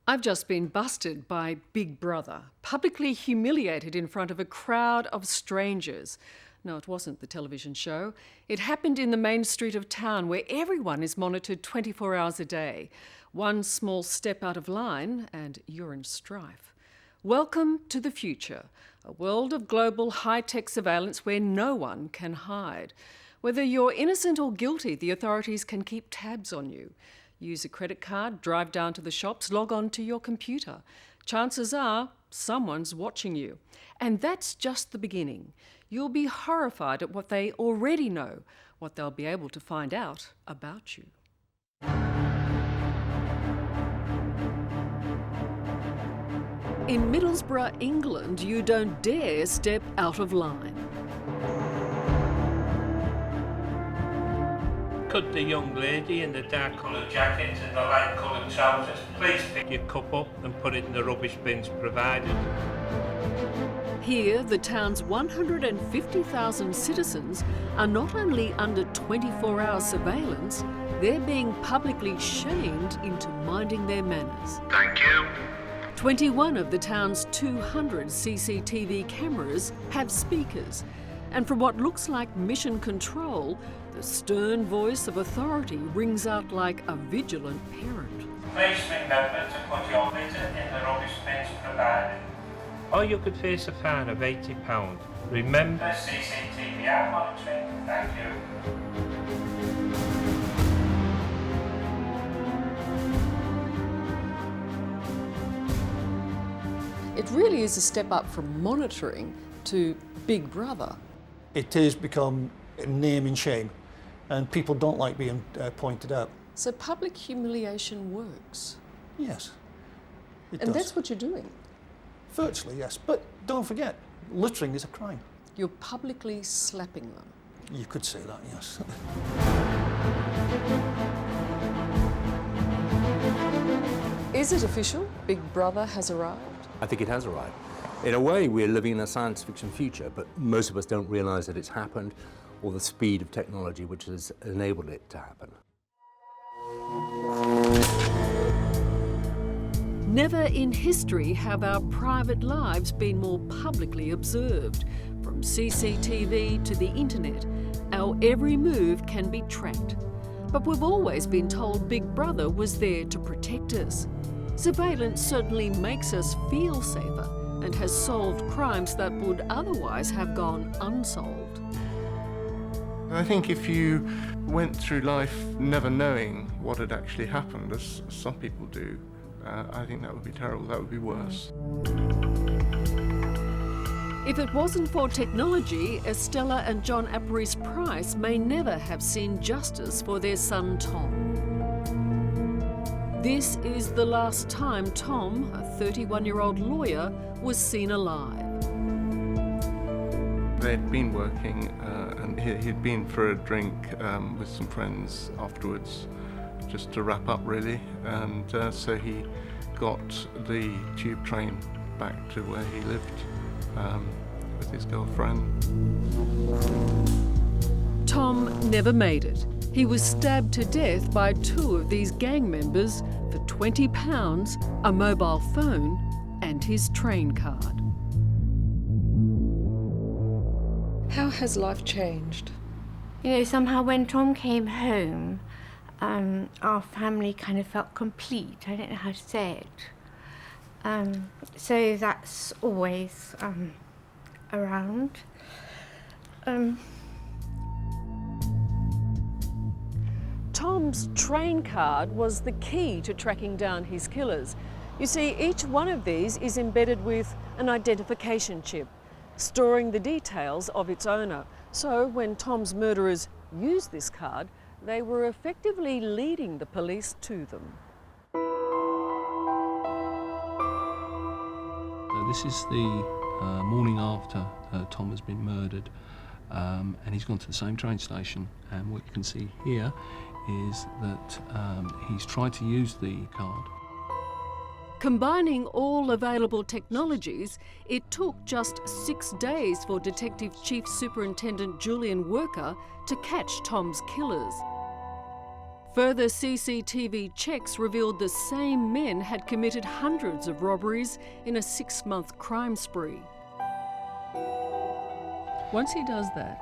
I've just been busted by Big Brother, publicly humiliated in front of a crowd of strangers. No, it wasn't the television show. It happened in the main street of town where everyone is monitored 24 hours a day. One small step out of line and you're in strife. Welcome to the future, a world of global high-tech surveillance where no one can hide. Whether you're innocent or guilty, the authorities can keep tabs on you. Use a credit card, drive down to the shops, log on to your computer. Chances are someone's watching you. And that's just the beginning. You'll be horrified at what they already know, what they'll be able to find out about you. In Middlesbrough, England, you don't dare step out of line. Could the young lady in the dark coloured jacket and the light coloured trousers please pick your cup up and put it in the rubbish bins provided? Here, the town's 150,000 citizens are not only under 24-hour surveillance, they're being publicly shamed into minding their manners. Thank you. 21 of the town's 200 CCTV cameras have speakers, and from what looks like mission control, the stern voice of authority rings out like a vigilant parent. Please remember to put your litter in the rubbish bins provided. Or you could face a fine of £80. Remember CCTV are monitoring. Thank you. It really is a step up from monitoring to Big Brother. It has become a name and shame, and people don't like being pointed out. So public humiliation works. Yes, it And does. that's what you're doing. Virtually, yes. But don't forget, littering is a crime. You're publicly slapping them. You could say that, yes. Is it official? Big Brother has arrived? I think it has arrived. In a way, we're living in a science fiction future, but most of us don't realise that it's happened or the speed of technology which has enabled it to happen. Never in history have our private lives been more publicly observed. From CCTV to the internet, our every move can be tracked. But we've always been told Big Brother was there to protect us. Surveillance certainly makes us feel safer and has solved crimes that would otherwise have gone unsolved. I think if you went through life never knowing what had actually happened, as some people do, I think that would be terrible, that would be worse. If it wasn't for technology, Estella and John Ap Rees-Price may never have seen justice for their son Tom. This is the last time Tom, a 31-year-old lawyer, was seen alive. They'd been working and he'd been for a drink with some friends afterwards, just to wrap up really, and so he got the tube train back to where he lived with his girlfriend. Tom never made it. He was stabbed to death by two of these gang members for £20, a mobile phone and his train card. How has life changed? You know, somehow when Tom came home, our family kind of felt complete. I don't know how to say it. So that's always around. Tom's train card was the key to tracking down his killers. You see, each one of these is embedded with an identification chip, storing the details of its owner. So when Tom's murderers used this card, they were effectively leading the police to them. So this is the morning after Tom has been murdered, and he's gone to the same train station, and what you can see here is that he's tried to use the card. Combining all available technologies, it took just 6 days for Detective Chief Superintendent Julian Worker to catch Tom's killers. Further CCTV checks revealed the same men had committed hundreds of robberies in a 6-month crime spree. Once he does that,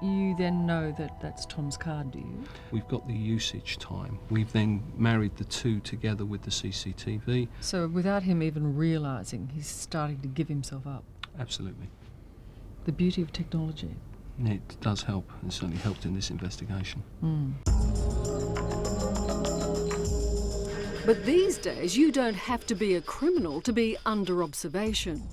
you then know that that's Tom's card, do you? We've got the usage time. We've then married the two together with the CCTV. So without him even realising, he's starting to give himself up. Absolutely. The beauty of technology. It does help. It certainly helped in this investigation. But these days, you don't have to be a criminal to be under observation.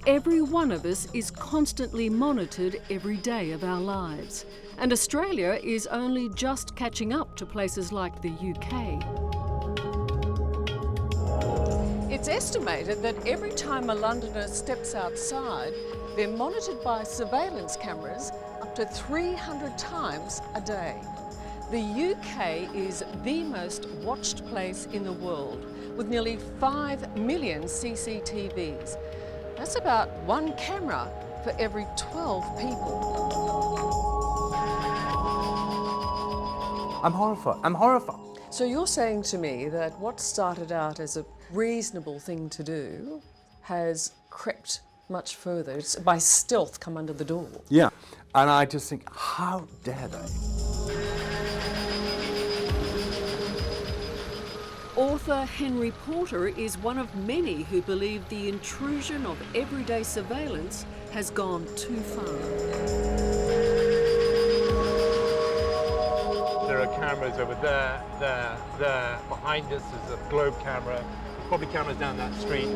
Every one of us is constantly monitored every day of our lives. And Australia is only just catching up to places like the UK. It's estimated that every time a Londoner steps outside, they're monitored by surveillance cameras up to 300 times a day. The UK is the most watched place in the world, with nearly 5 million CCTVs. That's about 1 camera for every 12 people. I'm horrified. I'm horrified. So you're saying to me that what started out as a reasonable thing to do has crept much further. It's by stealth come under the door. Yeah. And I just think, how dare they? Author Henry Porter is one of many who believe the intrusion of everyday surveillance has gone too far. There are cameras over there, there. Behind us is a globe camera. Probably cameras down that street.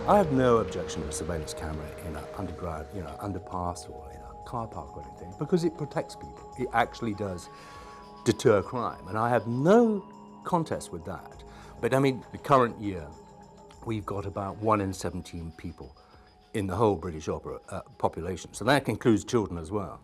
I have no objection to a surveillance camera in an underground, underpass or in a car park or anything, because it protects people. It actually does deter crime, and I have no contest with that. But I mean, the current year, we've got about 1 in 17 people in the whole British population, so that includes children as well,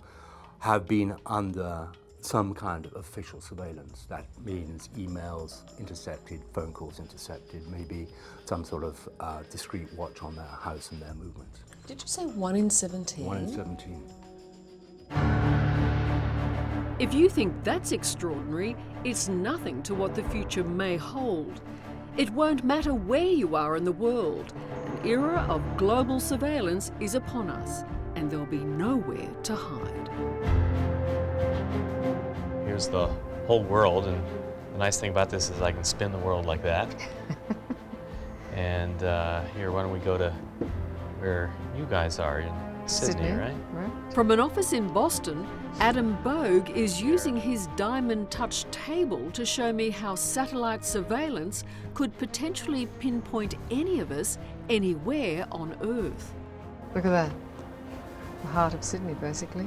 have been under some kind of official surveillance. That means emails intercepted, phone calls intercepted, maybe some sort of discreet watch on their house and their movements. Did you say 1 in 17? 1 in 17. If you think that's extraordinary, it's nothing to what the future may hold. It won't matter where you are in the world. An era of global surveillance is upon us, and there'll be nowhere to hide. Here's the whole world, and the nice thing about this is I can spin the world like that. And here, why don't we go to where you guys are in Sydney, right? From an office in Boston, Adam Bogue is using his diamond touch table to show me how satellite surveillance could potentially pinpoint any of us anywhere on Earth. Look at that. The heart of Sydney, basically.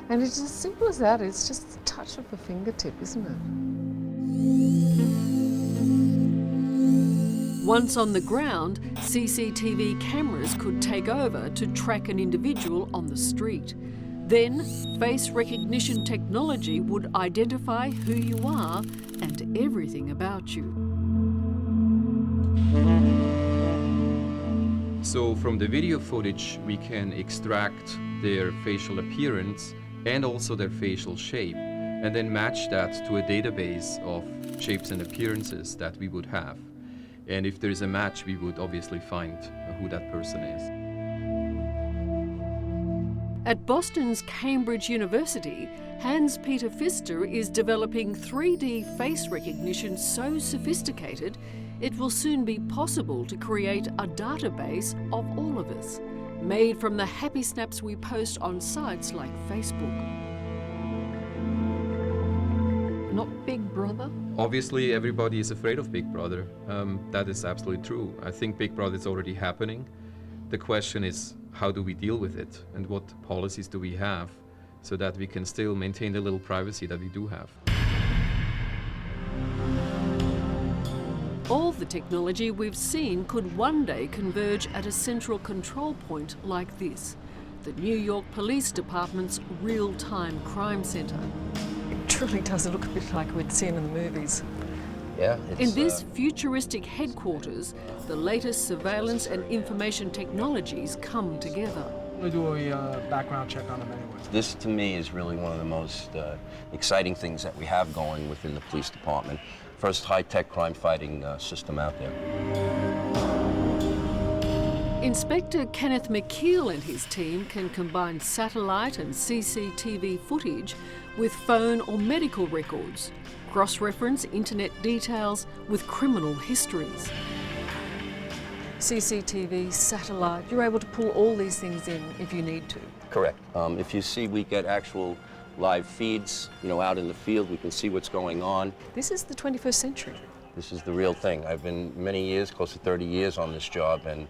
And it's as simple as that. It's just the touch of a fingertip, isn't it? Once on the ground, CCTV cameras could take over to track an individual on the street. Then, face recognition technology would identify who you are and everything about you. So from the video footage, we can extract their facial appearance and also their facial shape, and then match that to a database of shapes and appearances that we would have. And if there is a match, we would obviously find who that person is. At Boston's Cambridge University, Hans-Peter Pfister is developing 3D face recognition so sophisticated it will soon be possible to create a database of all of us, made from the happy snaps we post on sites like Facebook. Not Big Brother? Obviously, everybody is afraid of Big Brother. That is absolutely true. I think Big Brother is already happening. The question is, how do we deal with it? And what policies do we have so that we can still maintain the little privacy that we do have? All the technology we've seen could one day converge at a central control point like this, the New York Police Department's real-time crime centre. It truly does look a bit like we'd seen in the movies. Yeah. In this futuristic headquarters, the latest surveillance and information technologies come together. We do a background check on them anyway. This, to me, is really one of the most exciting things that we have going within the police department. First high-tech crime-fighting system out there. Inspector Kenneth McKeel and his team can combine satellite and CCTV footage with phone or medical records, cross-reference internet details with criminal histories. CCTV, satellite, you're able to pull all these things in if you need to. Correct. If you see, we get actual live feeds, out in the field. We can see what's going on. This is the 21st century. This is the real thing. I've been many years, close to 30 years on this job, and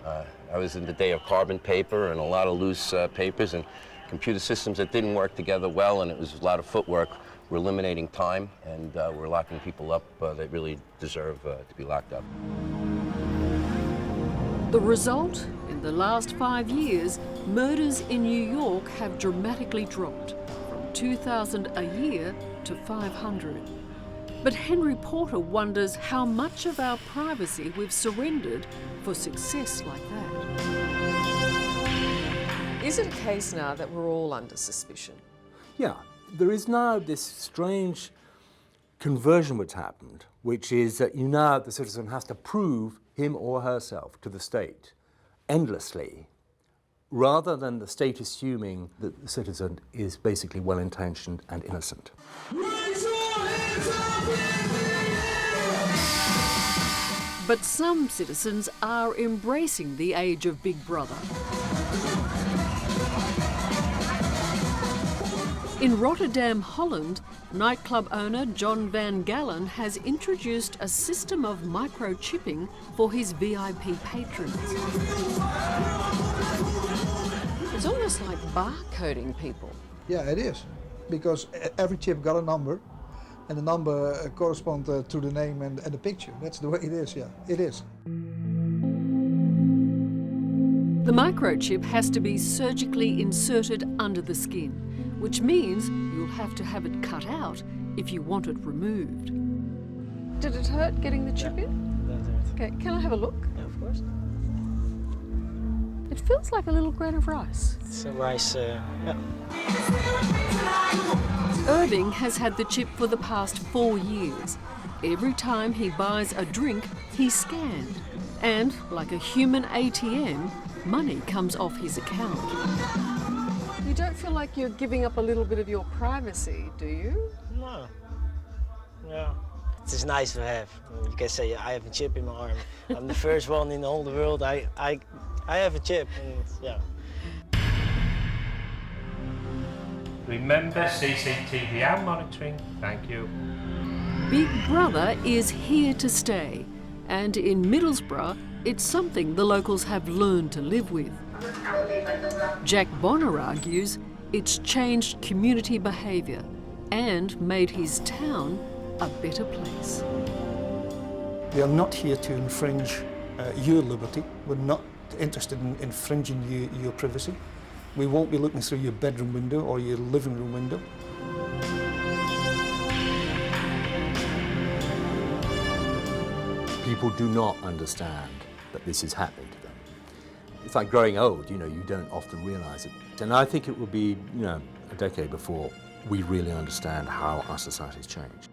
I was in the day of carbon paper and a lot of loose papers and computer systems that didn't work together well, and it was a lot of footwork. We're eliminating time, and we're locking people up that really deserve to be locked up. The result? In the last 5 years, murders in New York have dramatically dropped from 2,000 a year to 500. But Henry Porter wonders how much of our privacy we've surrendered for success like that. Is it a case now that we're all under suspicion? Yeah, there is now this strange conversion which happened, which is that the citizen has to prove him or herself to the state endlessly, rather than the state assuming that the citizen is basically well-intentioned and innocent. But some citizens are embracing the age of Big Brother. In Rotterdam, Holland, nightclub owner John Van Gallen has introduced a system of microchipping for his VIP patrons. It's almost like barcoding people. Yeah, it is, because every chip got a number, and the number corresponds to the name and the picture. That's the way it is, yeah, it is. The microchip has to be surgically inserted under the skin, which means you'll have to have it cut out if you want it removed. Did it hurt getting the chip in? Okay, can I have a look? Yeah, of course. It feels like a little grain of rice. It's a rice, yeah. Irving has had the chip for the past 4 years. Every time he buys a drink, he's scanned. And, like a human ATM, money comes off his account. You don't feel like you're giving up a little bit of your privacy, do you? No. Yeah. It's just nice to have. You can say, I have a chip in my arm. I'm the first one in the whole world. I have a chip, and yeah. Remember CCTV and monitoring. Thank you. Big Brother is here to stay. And in Middlesbrough, it's something the locals have learned to live with. Jack Bonner argues it's changed community behaviour and made his town a better place. We are not here to infringe your liberty. We're not interested in infringing your privacy. We won't be looking through your bedroom window or your living room window. People do not understand that this is happening to them. It's like growing old, you don't often realise it. And I think it will be, a decade before we really understand how our society's changed.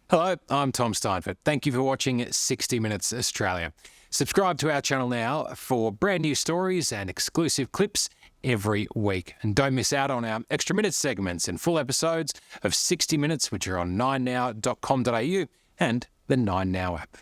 Hello, I'm Tom Steinford. Thank you for watching 60 Minutes Australia. Subscribe to our channel now for brand new stories and exclusive clips every week. And don't miss out on our extra minute segments and full episodes of 60 Minutes, which are on 9now.com.au and the 9Now app.